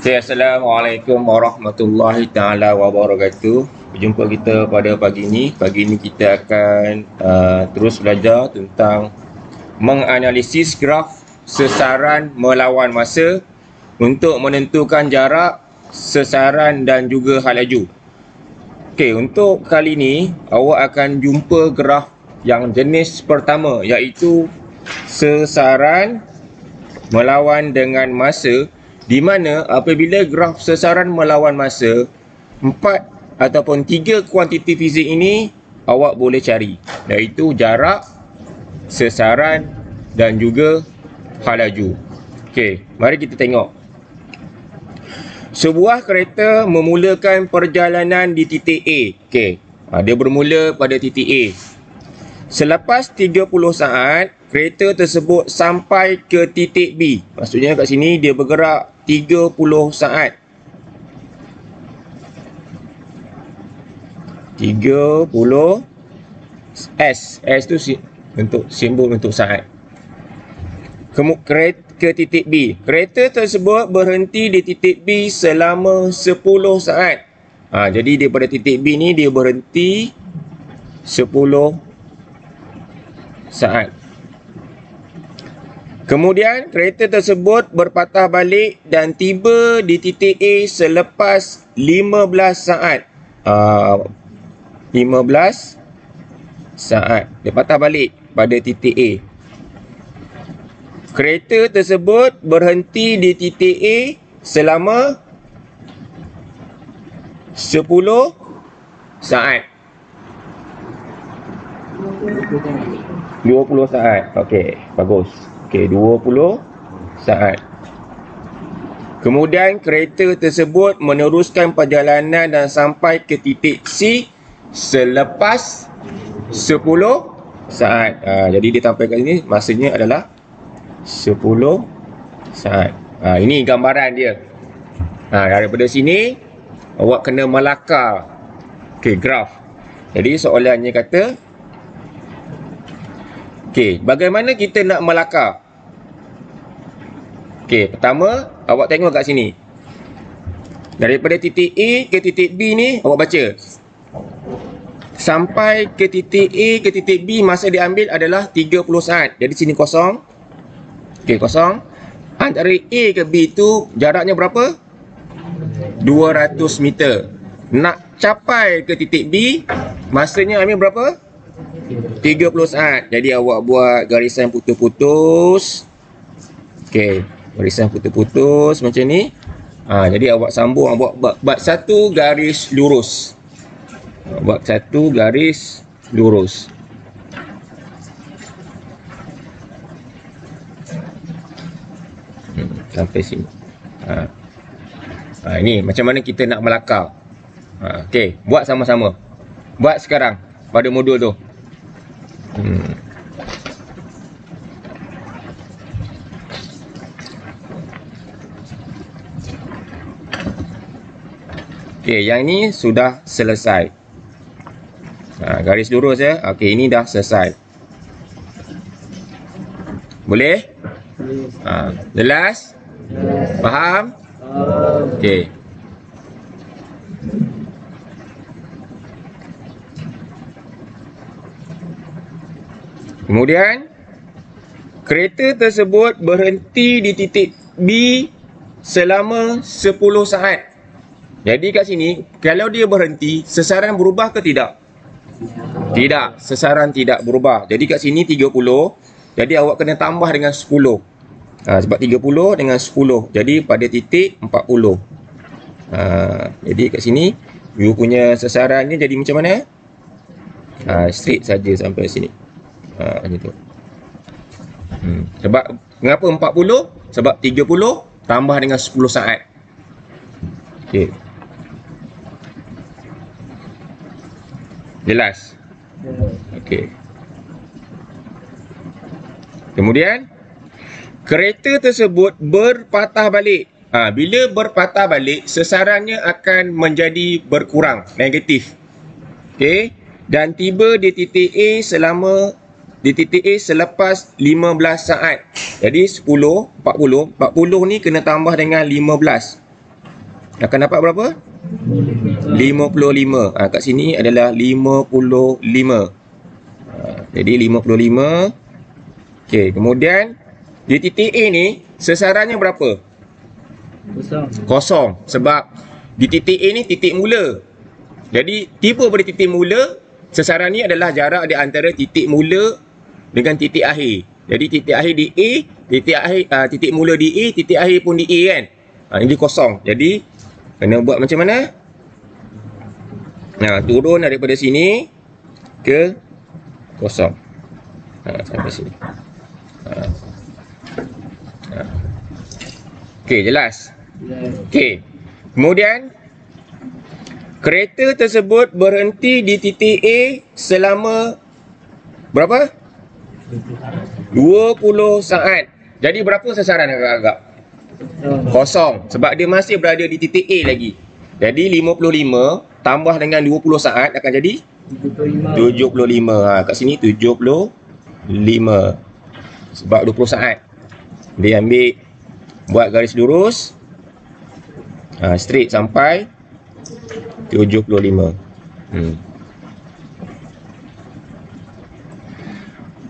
Assalamualaikum warahmatullahi taala wabarakatuh. Berjumpa kita pada pagi ini. Pagi ini kita akan terus belajar tentang menganalisis graf sesaran melawan masa untuk menentukan jarak, sesaran dan juga hal laju. Okey, untuk kali ini awak akan jumpa graf yang jenis pertama, iaitu sesaran melawan dengan masa, di mana apabila graf sesaran melawan masa, 4 ataupun 3 kuantiti fizik ini awak boleh cari, iaitu jarak, sesaran dan juga hal laju. Okey, mari kita tengok. Sebuah kereta memulakan perjalanan di titik A. Okey, dia bermula pada titik A. Selepas 30 saat, kereta tersebut sampai ke titik B. Maksudnya kat sini dia bergerak 30 saat. 30 S. S tu untuk simbol untuk saat. Kemudian ke titik B. Kereta tersebut berhenti di titik B selama 10 saat. Jadi daripada titik B ni dia berhenti 10 saat. Kemudian kereta tersebut berpatah balik dan tiba di titik A selepas 15 saat. 15 saat dia patah balik pada titik A. Kereta tersebut berhenti di titik A selama 10 saat. 20 saat. Okey, bagus. Okey, 20 saat. Kemudian kereta tersebut meneruskan perjalanan dan sampai ke titik C selepas 10 saat. Jadi dia sampai kat sini masanya adalah 10 saat. Ini gambaran dia. Daripada sini awak kena melakar graf. Jadi soalannya kata, bagaimana kita nak melakar? Pertama, awak tengok kat sini. Daripada titik A ke titik B ni, awak baca. Sampai ke titik A ke titik B, masa diambil adalah 30 saat. Jadi sini kosong. Kosong. Antara A ke B tu jaraknya berapa? 200 meter. Nak capai ke titik B, masanya ambil berapa? 30 saat. Jadi awak buat garisan putus-putus. Garisan putus-putus macam ni. Jadi awak sambung, awak buat satu garis lurus. Buat satu garis lurus. Sampai sini. Ini macam mana kita nak melakar. Buat sama-sama. Buat sekarang pada modul tu. Yang ini sudah selesai. Garis lurus ya. Ini dah selesai. Boleh? Jelas? Faham? Kemudian kereta tersebut berhenti di titik B selama 10 saat. Jadi kat sini, kalau dia berhenti, sesaran berubah ke tidak? Tidak, sesaran tidak berubah. Jadi kat sini 30. Jadi awak kena tambah dengan 10. Sebab 30 dengan 10. Jadi pada titik 40. Jadi kat sini, you punya sesaran ni jadi macam mana? Straight saja sampai sini. Macam tu. Sebab mengapa 40? Sebab 30 tambah dengan 10 saat. Jelas? Kemudian kereta tersebut berpatah balik. Bila berpatah balik, sesarannya akan menjadi berkurang, negatif. Dan tiba di titik A selepas 15 saat. Jadi 10, 40 ni kena tambah dengan 15. akan dapat berapa? 55. Kat sini adalah 55. Jadi 55. Okey, kemudian di titik A ni sesarannya berapa? Kosong. Sebab di titik A ni titik mula. Jadi tiba pada titik mula, sesaran ni adalah jarak di antara titik mula dengan titik akhir. Jadi titik akhir di A, titik mula di A, titik akhir pun di A kan. Ini kosong. Jadi kena buat macam mana? Turun daripada sini ke kosong. Sampai sini. Okey, jelas? Okey. Kemudian kereta tersebut berhenti di titik A selama berapa? 20 saat. Jadi berapa sasaran agak-agak? Kosong. Sebab dia masih berada di titik A lagi. Jadi 55 tambah dengan 20 saat akan jadi 75. Kat sini 75. Sebab 20 saat. Dia ambil, buat garis lurus, straight sampai 75.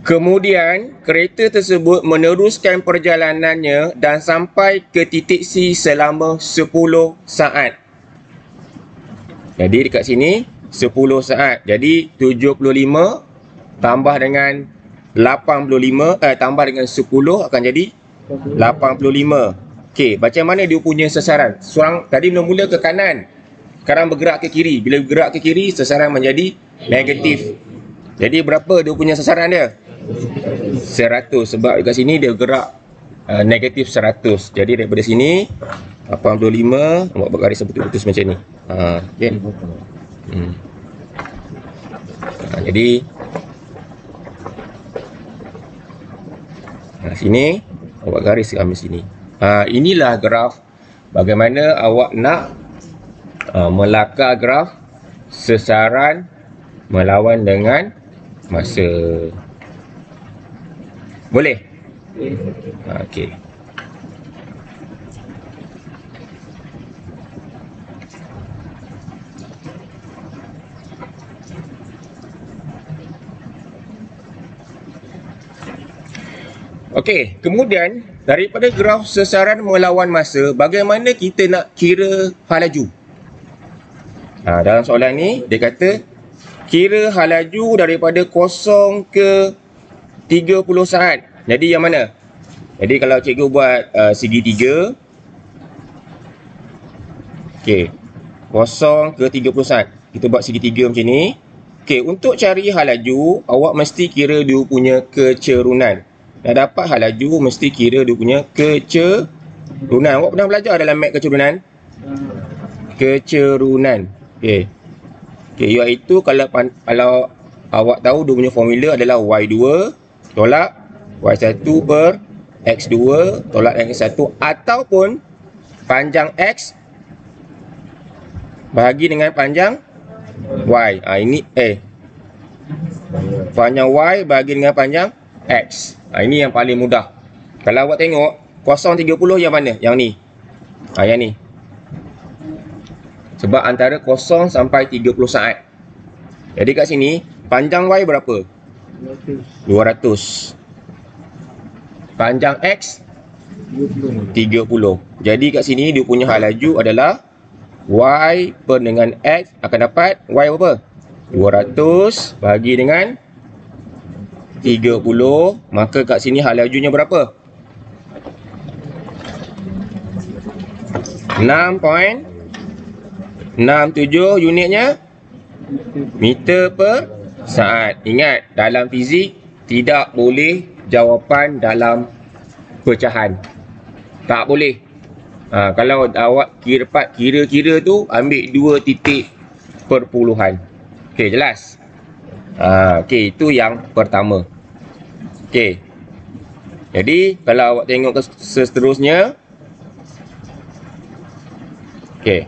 Kemudian kereta tersebut meneruskan perjalanannya dan sampai ke titik C selama 10 saat. Jadi dekat sini 10 saat. Jadi 75 tambah dengan 85, tambah dengan 10 akan jadi 85. Okey, macam mana dia punya sasaran? Seorang tadi mula-mula ke kanan, sekarang bergerak ke kiri. Bila bergerak ke kiri, sasaran menjadi negatif. Jadi berapa dia punya sasaran dia? 100. Sebab dekat sini dia gerak negatif 100. Jadi daripada sini 85, buat garis putus-putus macam ni. Okay. Jadi sini buat garis sampai sini. Inilah graf bagaimana awak nak melakar graf sesaran melawan dengan masa. Boleh? Okey. Okey, kemudian daripada graf sesaran melawan masa, bagaimana kita nak kira hal laju? Dalam soalan ni dia kata kira hal laju daripada 0 ke 30 saat. Jadi yang mana? Jadi kalau cikgu buat segitiga, okey, 0 ke 30 saat, kita buat segitiga macam ni. Okey, untuk cari hal laju, awak mesti kira dia punya kecerunan. Nak dapat hal laju, mesti kira dia punya kecerunan. Awak pernah belajar dalam mat kecerunan? Kecerunan. Okey. Okey, iaitu kalau awak tahu dia punya formula adalah Y2 tolak Y1 per X2 tolak X1 ataupun panjang X bahagi dengan panjang Y. Ini panjang Y bahagi dengan panjang X. Ini yang paling mudah. Kalau awak tengok 0,30 yang mana? Yang ni. Yang ni. Sebab antara 0 sampai 30 saat. Jadi kat sini panjang Y berapa? 200. Panjang X 30. Jadi kat sini dia punya hal laju adalah Y per dengan X akan dapat Y berapa? 200 bagi dengan 30. Maka kat sini hal lajunya berapa? 6.67 unitnya meter per saat. Ingat, dalam fizik tidak boleh jawapan dalam pecahan. Tak boleh. Kalau awak kira-kira tu ambil 2 titik perpuluhan. Okey, jelas? Okey, itu yang pertama. Okey. Jadi kalau awak tengok ke seterusnya. Okey.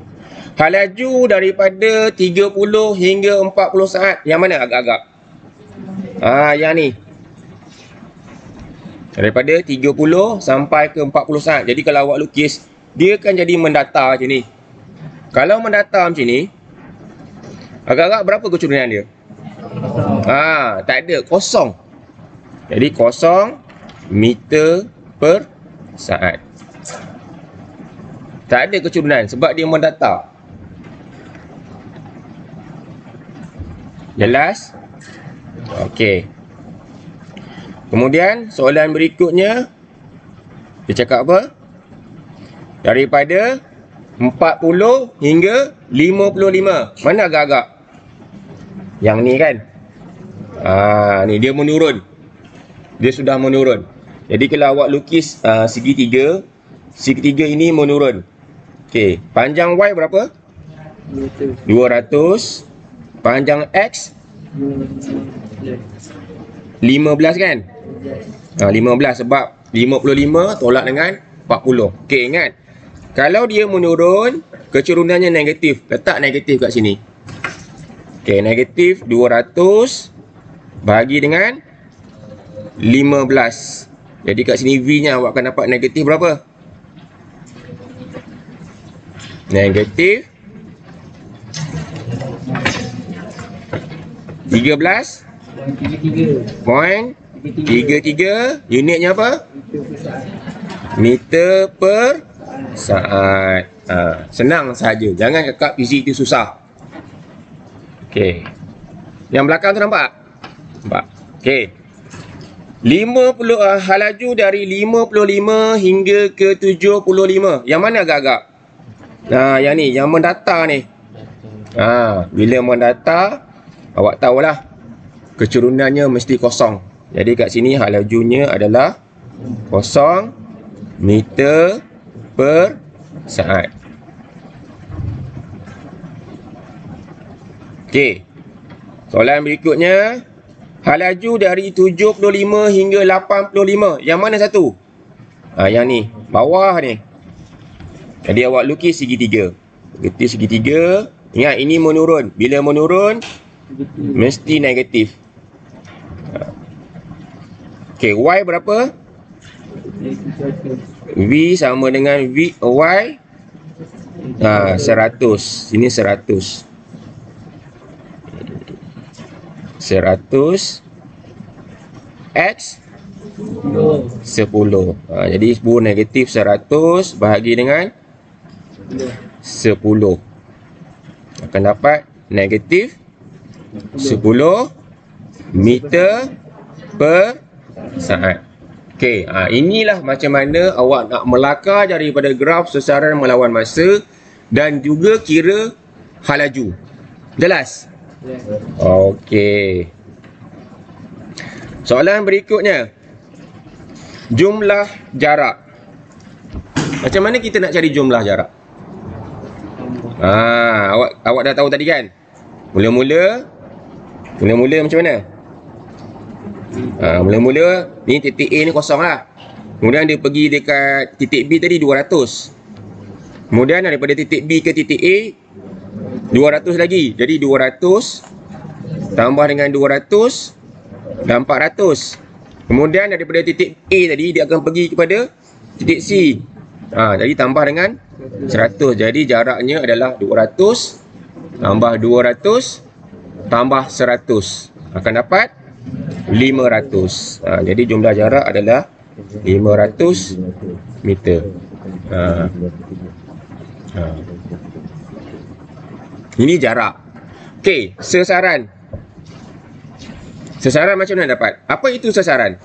Hal laju daripada 30 hingga 40 saat. Yang mana agak-agak? Yang ni. Daripada 30 sampai ke 40 saat. Jadi kalau awak lukis, dia akan jadi mendatar macam ni. Kalau mendatar macam ni, agak-agak berapa kecurunan dia? Tak ada, kosong. Jadi kosong meter per saat. Tak ada kecurunan sebab dia mendatar. Jelas? Okey. Kemudian soalan berikutnya, dia cakap apa? Daripada 40 hingga 55. Mana agak-agak? Yang ni kan? Ni dia menurun. Dia sudah menurun. Jadi kalau awak lukis segitiga, segitiga ini menurun. Okey, panjang Y berapa? 200. Panjang X 15 kan? 15 sebab 55 tolak dengan 40. Okey, ingat. Kalau dia menurun, kecurunannya negatif. Letak negatif kat sini. Okey, negatif 200 bahagi dengan 15. Jadi kat sini V-nya awak akan dapat negatif berapa? Negatif 13.33. Unitnya apa? Meter per saat. Senang sahaja. Jangan cakap fizik itu susah. Okey. Yang belakang tu nampak? Nampak. Okey. 50 halaju dari 55 hingga ke 75. Yang mana agak-agak? Yang ni, yang mendatar ni. Bila mendatar, awak tahulah kecurunannya mesti kosong. Jadi kat sini halajunya adalah 0 meter per saat. Okey. Soalan berikutnya, halaju dari 75 hingga 85. Yang mana satu? Yang ni, bawah ni. Jadi awak lukis segitiga. Lukis segitiga. Ingat, ini menurun. Bila menurun, mesti negatif. Okey, Y berapa? V sama dengan Y 100. Sini 100. 100 X 10. Jadi 10 negatif 100 bahagi dengan 10. Akan dapat negatif 10 meter per saat. Okey, inilah macam mana awak nak melakar daripada graf sesaran melawan masa dan juga kira halaju. Jelas? Okey. Soalan berikutnya, jumlah jarak. Macam mana kita nak cari jumlah jarak? Awak dah tahu tadi kan? Mula-mula macam mana? Mula-mula ni titik A ni kosong lah. Kemudian dia pergi dekat titik B tadi 200. Kemudian daripada titik B ke titik A 200 lagi. Jadi 200 tambah dengan 200 dan 400. Kemudian daripada titik A tadi dia akan pergi kepada titik C. Jadi tambah dengan 100. Jadi jaraknya adalah 200 tambah 200 tambah 100. Akan dapat 500. Jadi jumlah jarak adalah 500 meter. Ini jarak. Okey, sesaran. Sesaran macam mana dapat? Apa itu sesaran?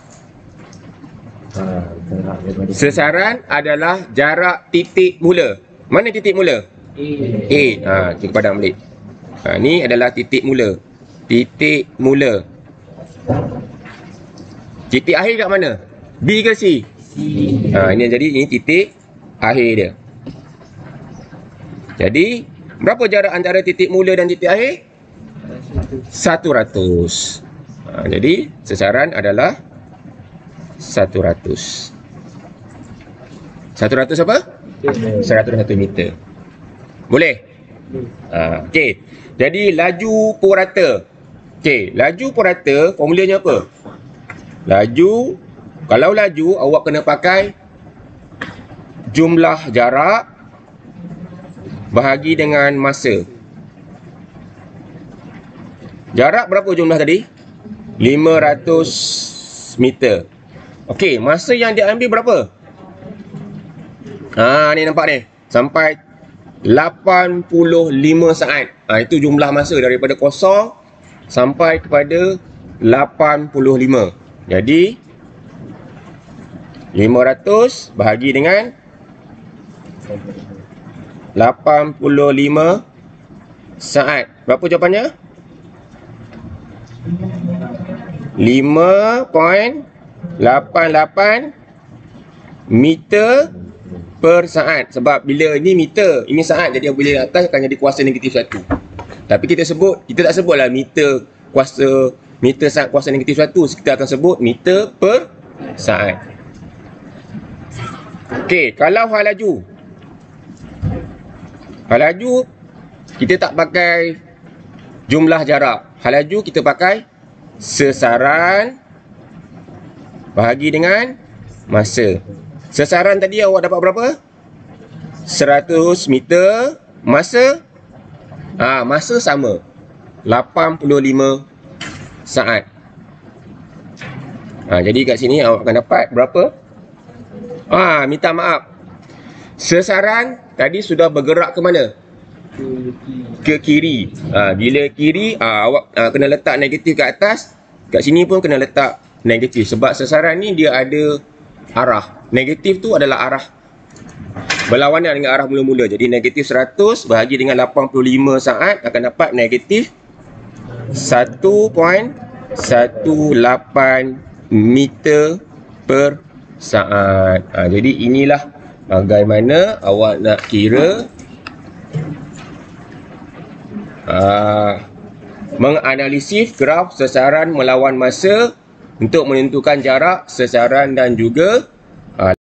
Sesaran adalah jarak titik mula. Mana titik mula? A. Kita padam balik. Ni adalah titik mula. Titik mula. Titik akhir kat mana? B ke C? Ini jadi ini titik akhir dia. Jadi berapa jarak antara titik mula dan titik akhir? 100. Jadi sesaran adalah 100. 100 apa? 101 meter. Boleh? Okey. Jadi laju purata. Okey, laju purata formulanya apa? Kalau laju awak kena pakai jumlah jarak bahagi dengan masa. Jarak berapa jumlah tadi? 500 meter. Okey, masa yang diambil berapa? Ni nampak ni. Sampai 85 saat. Itu jumlah masa daripada kosong sampai kepada 85. Jadi 500 bahagi dengan 85 saat. Berapa jawapannya? 5.88 meter per saat. Sebab bila ini meter, ini saat, jadi bila atas akan jadi kuasa negatif 1. Tapi kita tak sebutlah meter saat kuasa negatif 1. Kita akan sebut meter per saat. Okey, kalau hal laju. Hal laju kita tak pakai jumlah jarak. Hal laju kita pakai sesaran bahagi dengan masa. Sesaran tadi awak dapat berapa? 100 meter. Masa? Masa sama. 85 saat. Jadi kat sini awak akan dapat berapa? Minta maaf. Sesaran tadi sudah bergerak ke mana? Ke kiri. Bila kiri, awak kena letak negatif kat atas. Kat sini pun kena letak negatif. Sebab sesaran ni dia ada arah. Negatif tu adalah arah berlawanan dengan arah mula-mula. Jadi negatif 100 bahagi dengan 85 saat akan dapat negatif 1.18 meter per saat. Jadi inilah bagaimana awak nak kira menganalisis graf sesaran melawan masa untuk menentukan jarak sesaran dan juga